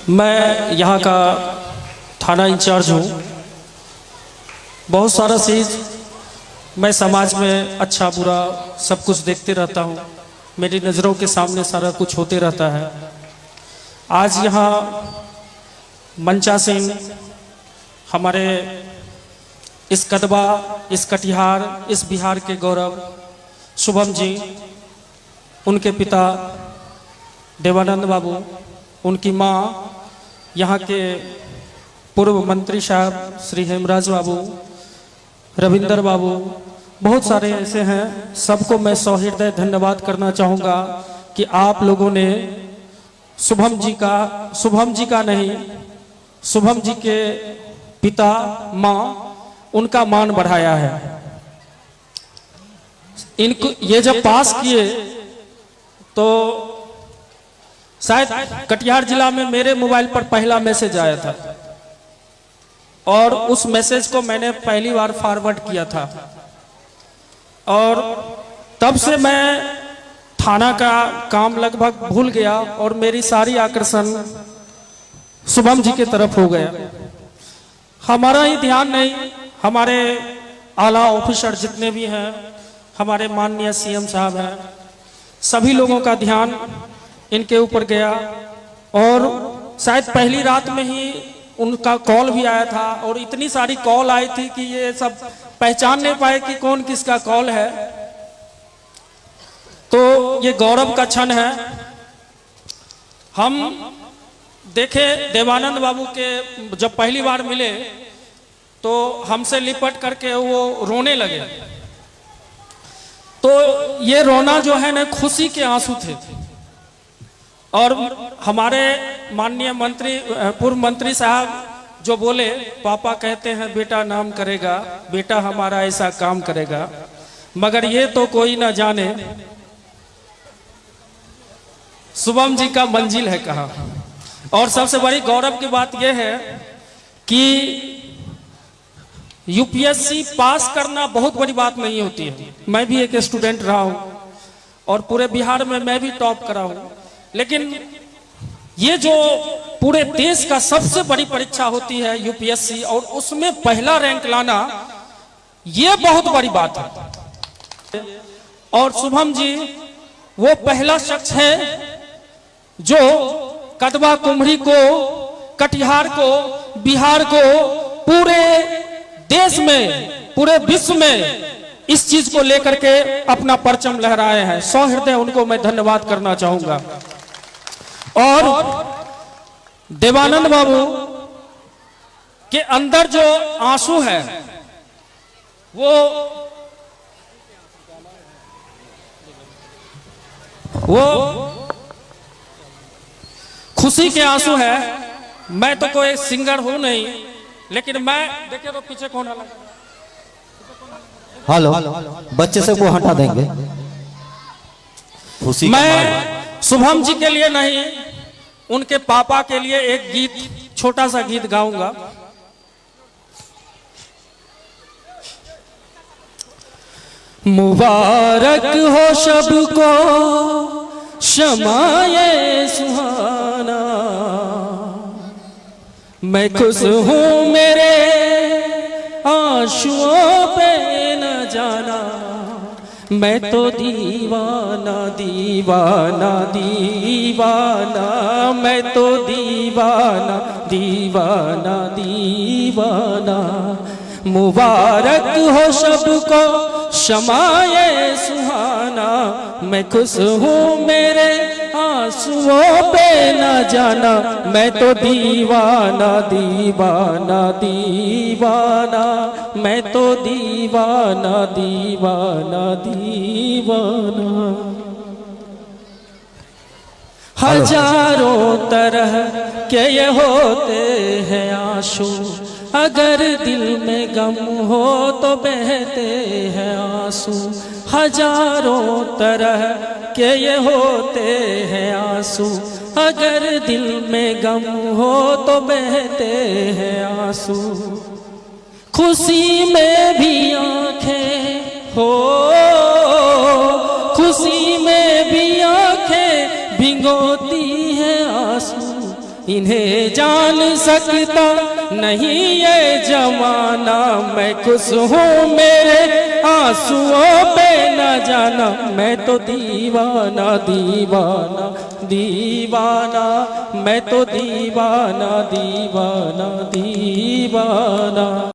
मैं यहाँ का थाना इंचार्ज हूँ। बहुत सारा चीज़ मैं समाज में अच्छा बुरा सब कुछ देखते रहता हूँ। मेरी नज़रों के सामने सारा कुछ होते रहता है। आज यहाँ मंचा सिंह हमारे इस कदबा, इस कटिहार, इस बिहार के गौरव शुभम जी, उनके पिता देवानंद बाबू, उनकी माँ, यहाँ के पूर्व मंत्री साहब श्री हेमराज बाबू, रविंदर बाबू, बहुत सारे ऐसे हैं। सबको मैं सहृदय धन्यवाद करना चाहूँगा कि आप लोगों ने शुभम जी के पिता माँ, उनका मान बढ़ाया है। इनको ये जब पास किए तो शायद कटिहार जिला में मेरे मोबाइल पर पहला मैसेज आया था और उस मैसेज को मैंने पहली बार फॉरवर्ड किया था और तब से मैं थाना का काम लगभग भूल गया और मेरी सारी आकर्षण शुभम जी की तरफ हो गया। हमारा ही ध्यान नहीं, हमारे आला ऑफिसर जितने भी हैं, हमारे माननीय सीएम साहब हैं, सभी लोगों का ध्यान इनके ऊपर गया और शायद पहली रात में ही उनका कॉल भी आया था और इतनी सारी कॉल आई थी कि ये सब पहचान नहीं पाए कि कौन किसका कॉल है। तो ये गौरव का क्षण है। हम देखे देवानंद बाबू के जब पहली बार मिले तो हमसे लिपट करके वो रोने लगे। तो ये रोना जो है ना, खुशी के आंसू थे। और हमारे माननीय मंत्री, पूर्व मंत्री साहब जो बोले, पापा कहते हैं बेटा नाम करेगा, बेटा हमारा ऐसा काम करेगा, मगर ये तो कोई ना जाने शुभम जी का मंजिल है कहाँ। और सबसे बड़ी गौरव की बात यह है कि यूपीएससी पास करना बहुत बड़ी बात नहीं होती है। मैं भी एक स्टूडेंट रहा हूँ और पूरे बिहार में मैं भी टॉप करा हूँ, लेकिन ये जो पूरे देश का सबसे बड़ी परीक्षा होती है यूपीएससी, और उसमें पहला रैंक लाना, ये बहुत बड़ी बात है। और शुभम जी वो पहला शख्स है जो कदवा कुमरी को, कटिहार को, बिहार को, पूरे देश में, पूरे विश्व में इस चीज को लेकर के अपना परचम लहराए हैं। सहृदय उनको मैं धन्यवाद करना चाहूंगा। और देवानंद बाबू के अंदर जो आंसू है वो खुशी के आंसू है। मैं तो कोई सिंगर हूं नहीं, लेकिन मैं देखिए तो पीछे कौन है। हेलो, बच्चे से को हटा देंगे। खुशी मैं शुभम जी के लिए नहीं, उनके पापा के लिए एक गीत, छोटा सा गीत गाऊंगा। मुबारक हो सबको शमाए सुहाना, मैं खुश हूँ मेरे आंसुओं पे न जाना, मैं तो दीवाना दीवाना दीवाना, मैं तो दीवाना दीवाना दीवाना। मुबारक हो सबको शमाए सुहाना, मैं खुश हूँ मेरे आंसुओं पे न जाना, मैं तो दीवाना दीवाना दीवाना, मैं तो दीवाना दीवाना दीवाना। हजारों तरह के ये होते हैं आंसू, अगर दिल में गम हो तो बहते हैं आंसू। हजारों तरह के ये होते हैं आंसू, अगर दिल में गम हो तो बहते हैं आंसू। खुशी में भी आंखें हो, खुशी में भी आंखें भिगो भिगोती है आंसू, इन्हें जान सकता नहीं ये जमाना। मैं खुश हूँ मेरे आंसुओं पे न जाना, मैं तो दीवाना दीवाना दीवाना, मैं तो दीवाना दीवाना दीवाना।